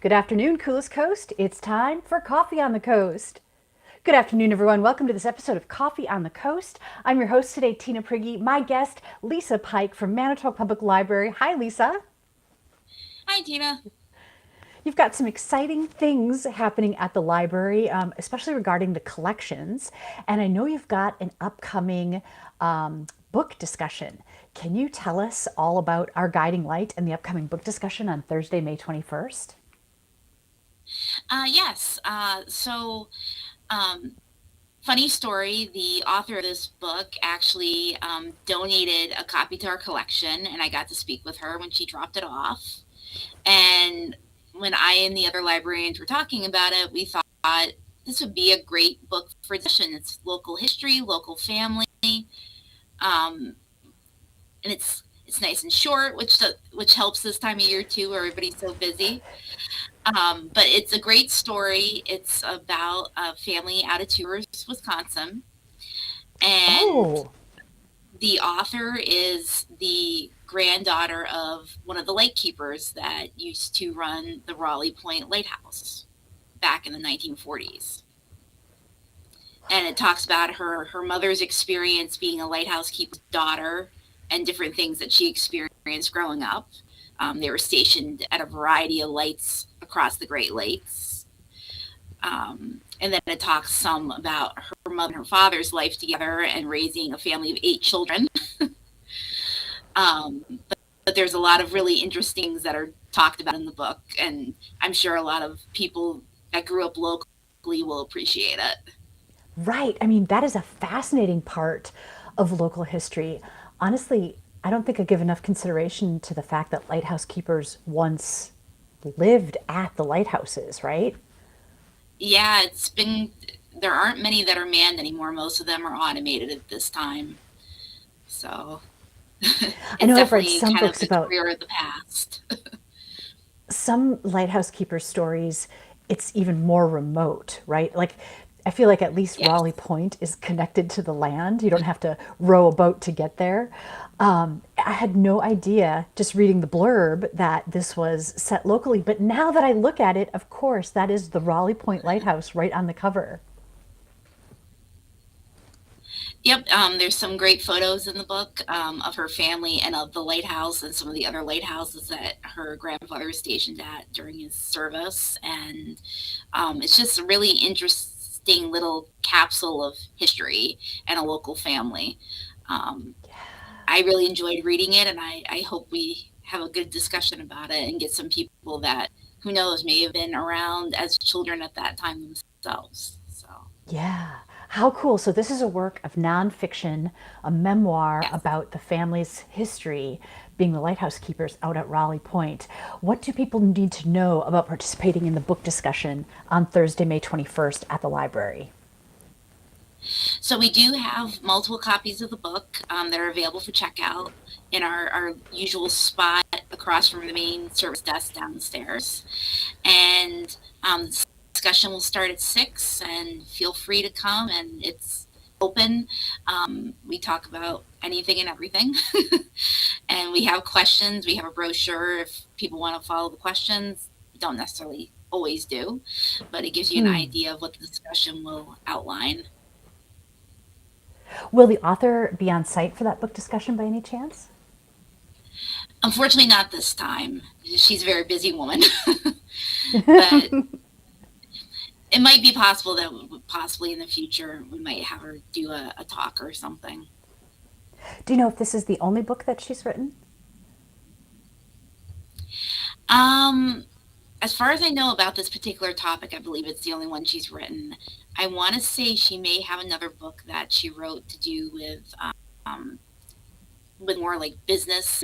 Good afternoon, Coolest Coast. It's time for Coffee on the Coast. Good afternoon, everyone. Welcome to this episode of Coffee on the Coast. I'm your host today, Tina Prigge. My guest, Lisa Pike from Manitowoc Public Library. Hi, Lisa. Hi, Tina. You've got some exciting things happening at the library, especially regarding the collections. And I know you've got an upcoming book discussion. Can you tell us all about our guiding light and the upcoming book discussion on Thursday, May 21st? Yes. Um, Funny story. The author of this book actually donated a copy to our collection, and I got to speak with her when she dropped it off. And when I and the other librarians were talking about it, we thought this would be a great book for discussion. It's local history, local family, um, and it's nice and short, which helps this time of year too, where everybody's so busy. But it's a great story. It's about a family out of Tours, Wisconsin, and Oh, the author is the granddaughter of one of the lightkeepers that used to run the Raleigh Point Lighthouse back in the 1940s. And it talks about her mother's experience being a lighthouse keeper's daughter and different things that she experienced growing up. They were stationed at a variety of lights across the Great Lakes. And then it talks some about her mother and her father's life together and raising a family of 8 children. But there's a lot of really interesting things that are talked about in the book, and I'm sure a lot of people that grew up locally will appreciate it. right. I mean, that is a fascinating part of local history. Honestly, I don't think I give enough consideration to the fact that lighthouse keepers once lived at the lighthouses, right? Yeah, there aren't many that are manned anymore. Most of them are automated at this time. So I it's know I've read definitely some kind of books the about career of the past. some lighthouse keeper stories. It's even more remote, right? Like, I feel like at least Raleigh Yes. Point is connected to the land. You don't have to row a boat to get there. I had no idea, just reading the blurb, that this was set locally. But now that I look at it, of course, that is the Raleigh Point Lighthouse right on the cover. Yep, there's some great photos in the book of her family and of the lighthouse and some of the other lighthouses that her grandfather was stationed at during his service. And it's just a really interesting little capsule of history and a local family. Um, I really enjoyed reading it, and I hope we have a good discussion about it and get some people that, who knows, may have been around as children at that time themselves. So, Yeah. How cool. So, this is a work of nonfiction, a memoir yes. about the family's history being the lighthouse keepers out at Raleigh Point. What do people need to know about participating in the book discussion on Thursday, May 21st at the library? So we do have multiple copies of the book that are available for checkout in our usual spot across from the main service desk downstairs. And the discussion will start at 6, and feel free to come, and it's open. We talk about anything and everything. And we have questions. We have a brochure if people want to follow the questions. We don't necessarily always do, but it gives you an idea of what the discussion will outline. Will the author be on site for that book discussion by any chance? Unfortunately, not this time. She's a very busy woman, but it might be possible that possibly in the future we might have her do a talk or something. Do you know if this is the only book that she's written? Um, as far as I know about this particular topic, I believe it's the only one she's written. I want to say she may have another book that she wrote to do um, with more like business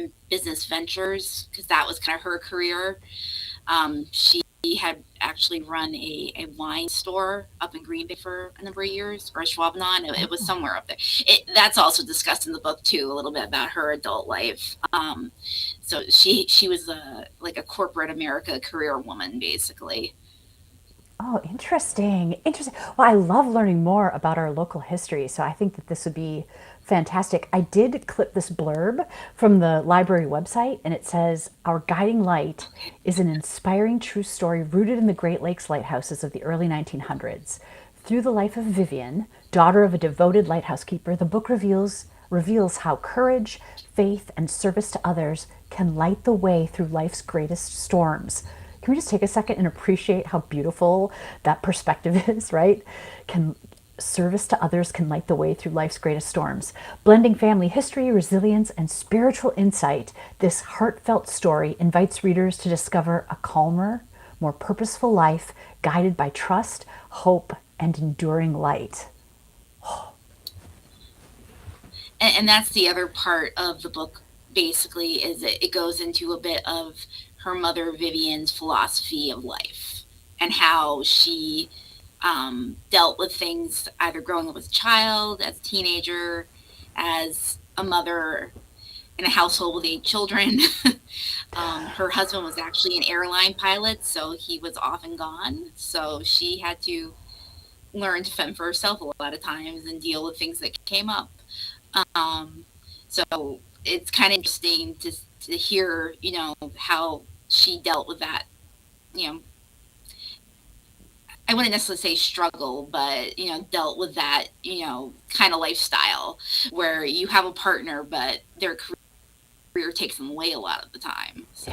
ventures, because that was kind of her career. She had actually run a wine store up in Green Bay for a number of years, or Schwabnon. It was somewhere up there. That's also discussed in the book too, a little bit about her adult life. So she was like a corporate America career woman, basically. Oh, interesting. Interesting. Well, I love learning more about our local history, so I think that this would be Fantastic. I did clip this blurb from the library website, and it says, "Our guiding light Okay. is an inspiring true story rooted in the Great Lakes lighthouses of the early 1900s. Through the life of Vivian, daughter of a devoted lighthouse keeper, the book reveals how courage, faith, and service to others can light the way through life's greatest storms." Can we just take a second and appreciate how beautiful that perspective is, right? Can Service to others can light the way through life's greatest storms. Blending family history, resilience, and spiritual insight, this heartfelt story invites readers to discover a calmer, more purposeful life guided by trust, hope, and enduring light. And that's the other part of the book, basically, is it goes into a bit of her mother Vivian's philosophy of life and how she dealt with things either growing up as a child, as a teenager, as a mother in a household with 8 children. Her husband was actually an airline pilot, so he was off and gone. So she had to learn to fend for herself a lot of times and deal with things that came up. Um, so it's kind of interesting to hear, how she dealt with that. You know, I wouldn't necessarily say struggle, but dealt with that, kind of lifestyle where you have a partner, but their career takes them away a lot of the time. So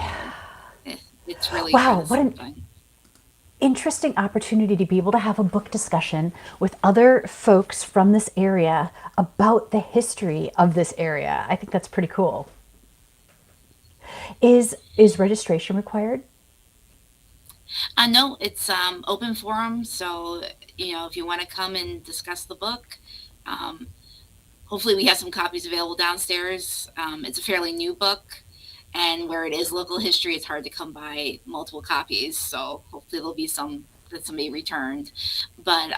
it's really kind Wow, of what an something. interesting opportunity to be able to have a book discussion with other folks from this area about the history of this area. I think that's pretty cool. Is registration required? No, it's open forum. So if you want to come and discuss the book, um, hopefully we have some copies available downstairs. It's a fairly new book, and where it is local history, it's hard to come by multiple copies. So hopefully there'll be some that somebody returned. But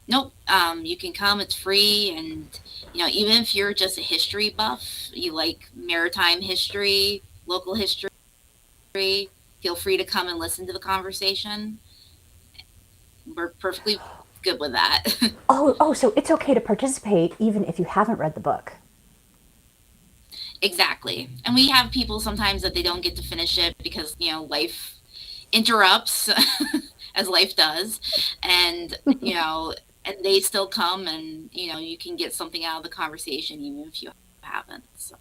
nope, you can come. It's free, and even if you're just a history buff, you like maritime history, local history, feel free to come and listen to the conversation. We're perfectly good with that. Oh, so it's okay to participate even if you haven't read the book. Exactly. And we have people sometimes that they don't get to finish it because, life interrupts as life does. And, and they still come and, you can get something out of the conversation even if you haven't. So,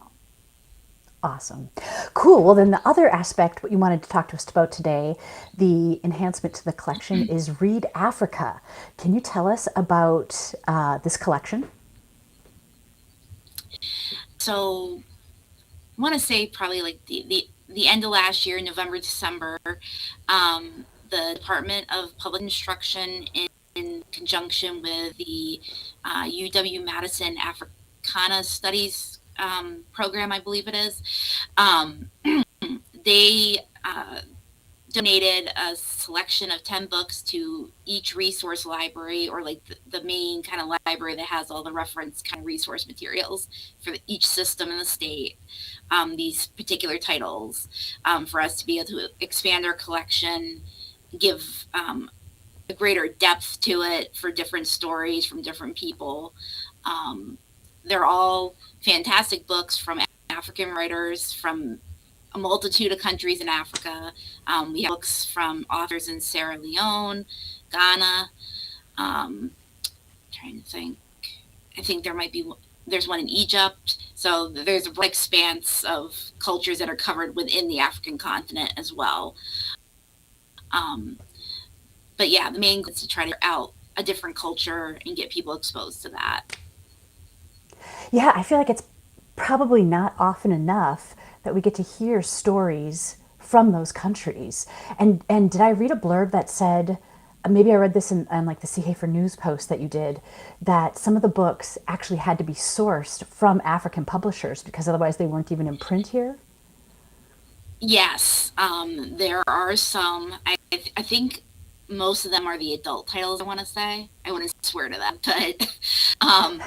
Awesome. Cool. Well, then the other aspect, what you wanted to talk to us about today, the enhancement to the collection, is Read Africa. Can you tell us about this collection? so I want to say probably like the end of last year, November, December, the Department of Public Instruction in conjunction with the UW Madison Africana Studies program, I believe it is, um, they donated a selection of 10 books to each resource library, or like the main kind of library that has all the reference kind of resource materials for each system in the state, these particular titles, for us to be able to expand our collection, give a greater depth to it for different stories from different people. Um, they're all fantastic books from African writers from a multitude of countries in Africa. We have books from authors in Sierra Leone, Ghana. Trying to think. I think there's one in Egypt. So there's a broad expanse of cultures that are covered within the African continent as well. Um, but yeah, the main goal is to try to get out a different culture and get people exposed to that. Yeah, I feel like it's probably not often enough that we get to hear stories from those countries. And did I read a blurb that said, maybe I read this in like the Sea Hafer News post that you did, that some of the books actually had to be sourced from African publishers because otherwise they weren't even in print here? Yes, there are some. I think most of them are the adult titles. I want to say. I wouldn't swear to that, but um,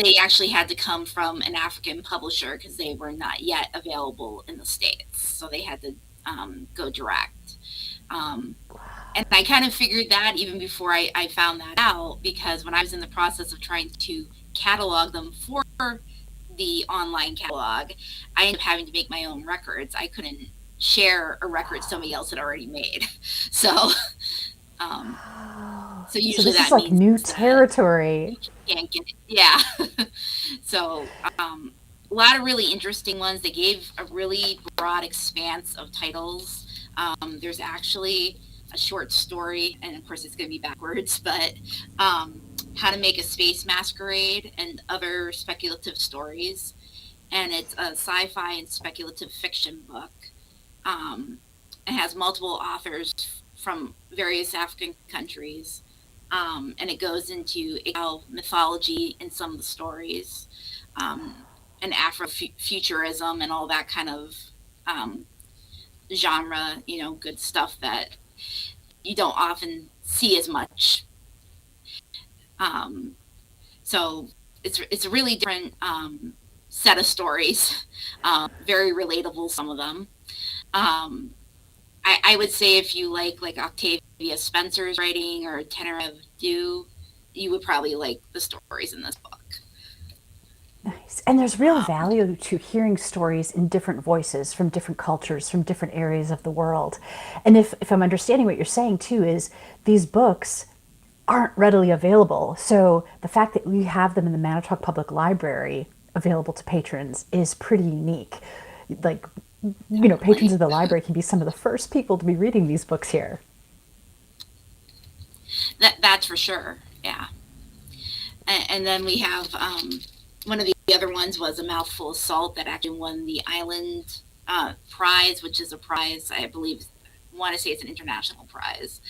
they actually had to come from an African publisher because they were not yet available in the states. So they had to go direct. Um, and I kind of figured that even before I found that out, because when I was in the process of trying to catalog them for the online catalog, I ended up having to make my own records. I couldn't share a record somebody else had already made. So, um, so So usually this is that like means new that territory. you can't get it. Yeah. So, a lot of really interesting ones. They gave a really broad expanse of titles. There's actually a short story, and of course it's going to be backwards, but how to make a space masquerade and other speculative stories. And it's a sci-fi and speculative fiction book. Um, it has multiple authors from various African countries, and it goes into mythology in some of the stories, um, and Afrofuturism and all that kind of um, genre. Good stuff that you don't often see as much. Um, so it's a really different set of stories, very relatable, some of them. Um, I would say if you like Octavia Spencer's writing or Tenerife Dew, you would probably like the stories in this book. Nice. And there's real Um, value to hearing stories in different voices from different cultures, from different areas of the world. And if I'm understanding what you're saying too, is these books aren't readily available. So the fact that we have them in the Manitowoc Public Library available to patrons is pretty unique. Like, patrons Definitely. of the library can be some of the first people to be reading these books here. That's for sure. Yeah. And then we have one of the other ones was A Mouthful of Salt that actually won the Island Prize, which is a prize I believe want to say it's an international prize.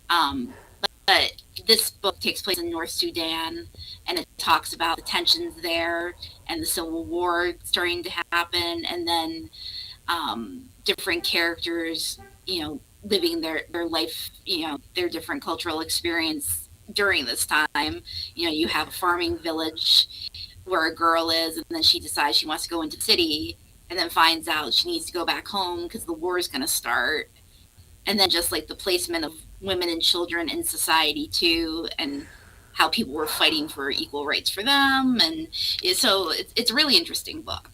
Um, but this book takes place in North Sudan, and it talks about the tensions there and the civil war starting to happen, and then different characters, living their life, their different cultural experience during this time. You have a farming village where a girl is, and then she decides she wants to go into the city, and then finds out she needs to go back home because the war is going to start. And then just like the placement of women and children in society too, and how people were fighting for equal rights for them, and so it's a really interesting book.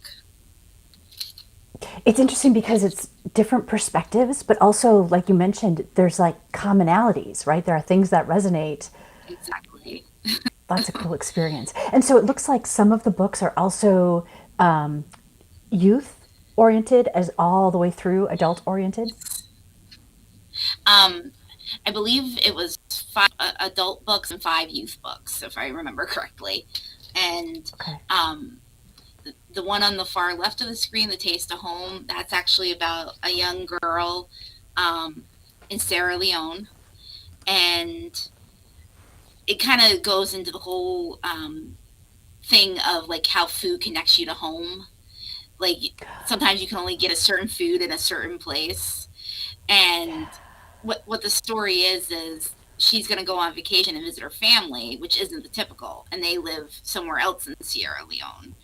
It's interesting because it's different perspectives, but also, like you mentioned, there's like commonalities, right? There are things that resonate. Exactly. That's a cool experience. And so it looks like some of the books are also youth oriented as all the way through adult oriented. Um, I believe it was five adult books and five youth books, if I remember correctly. And Okay. the one on the far left of the screen, The Taste of Home, that's actually about a young girl um, in Sierra Leone. And it kind of goes into the whole thing of like how food connects you to home. Like sometimes you can only get a certain food in a certain place. And what the story is she's going to go on vacation and visit her family, which isn't the typical, and they live somewhere else in Sierra Leone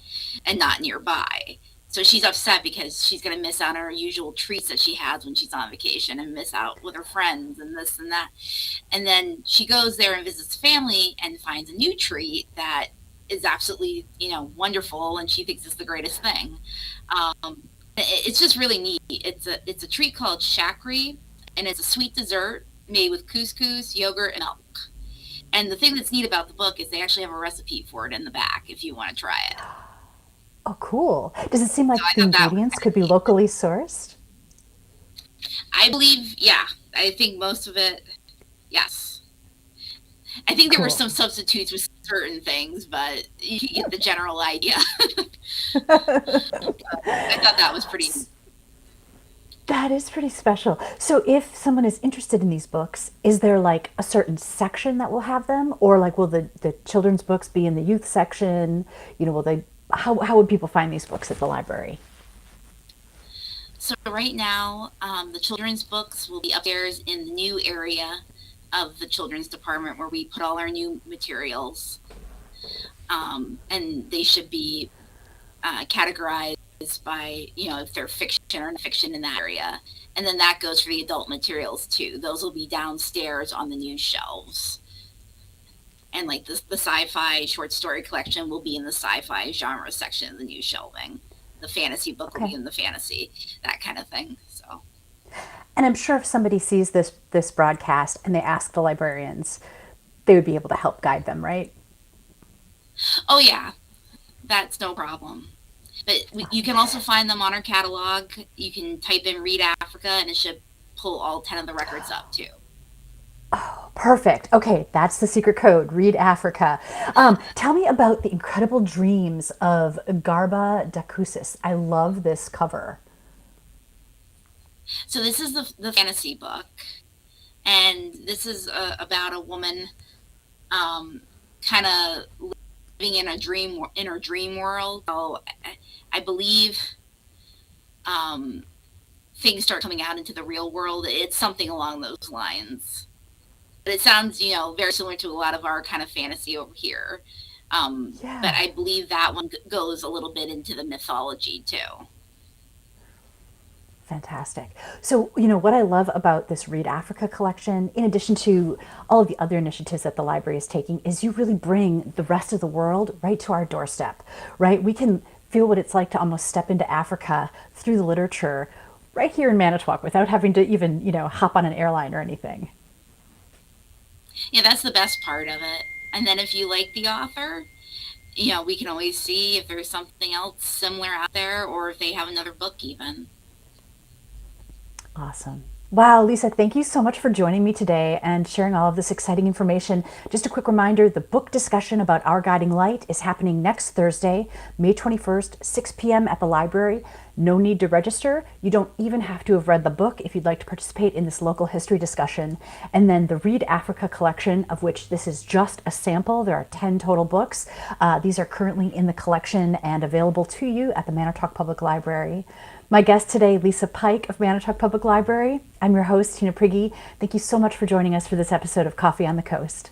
and not nearby. So she's upset because she's going to miss out on her usual treats that she has when she's on vacation and miss out with her friends and this and that. And then she goes there and visits family and finds a new treat that is absolutely, wonderful, and she thinks it's the greatest thing. It's just really neat. It's a treat called shakri, and it's a sweet dessert made with couscous, yogurt, and milk. And the thing that's neat about the book is they actually have a recipe for it in the back if you want to try it. Oh, cool. Does it seem So like I the thought that was ingredients kind could of be neat. locally sourced? I believe, yeah, I think most of it, yes. I think there were Cool. some substitutes with certain things, but you get the general idea. I thought that was pretty. That is pretty special. So if someone is interested in these books, is there like a certain section that will have them? Or like will the children's books be in the youth section? Will they how would people find these books at the library? So right now, the children's books will be upstairs in the new area of the children's department where we put all our new materials, and they should be categorized by if they're fiction or nonfiction in that area, and then that goes for the adult materials too. Those will be downstairs on the new shelves. and like the sci-fi short story collection will be in the sci-fi genre section of the new shelving. The fantasy book will Okay. be in the fantasy, that kind of thing. So, And I'm sure if somebody sees this broadcast and they ask the librarians, they would be able to help guide them, right? oh yeah, that's no problem. But you can also find them on our catalog. You can type in "Read Africa" and it should pull all 10 of the records up too. Perfect. Okay, that's the secret code. Read Africa. Tell me about the incredible dreams of Garba Dacusis. I love this cover. So this is the fantasy book, and this is about a woman kind of living in her dream world. So I believe um, things start coming out into the real world. It's something along those lines. But it sounds, very similar to a lot of our kind of fantasy over here. But Yeah. I believe that one goes a little bit into the mythology too. Fantastic. So, what I love about this Read Africa collection, in addition to all of the other initiatives that the library is taking, is you really bring the rest of the world right to our doorstep, right? We can feel what it's like to almost step into Africa through the literature right here in Manitowoc without having to even, hop on an airline or anything. Yeah, that's the best part of it. And then if you like the author, we can always see if there's something else similar out there or if they have another book even. Awesome. Wow, Lisa, thank you so much for joining me today and sharing all of this exciting information. Just a quick reminder, the book discussion about Our Guiding Light is happening next Thursday, May 21st, 6 p.m. at the library. No need to register. You don't even have to have read the book if you'd like to participate in this local history discussion. And then the Read Africa collection, of which this is just a sample. There are 10 total books. These are currently in the collection and available to you at the Manitowoc Public Library. My guest today, Lisa Pike of Manitowoc Public Library. I'm your host, Tina Prigge. Thank you so much for joining us for this episode of Coffee on the Coast.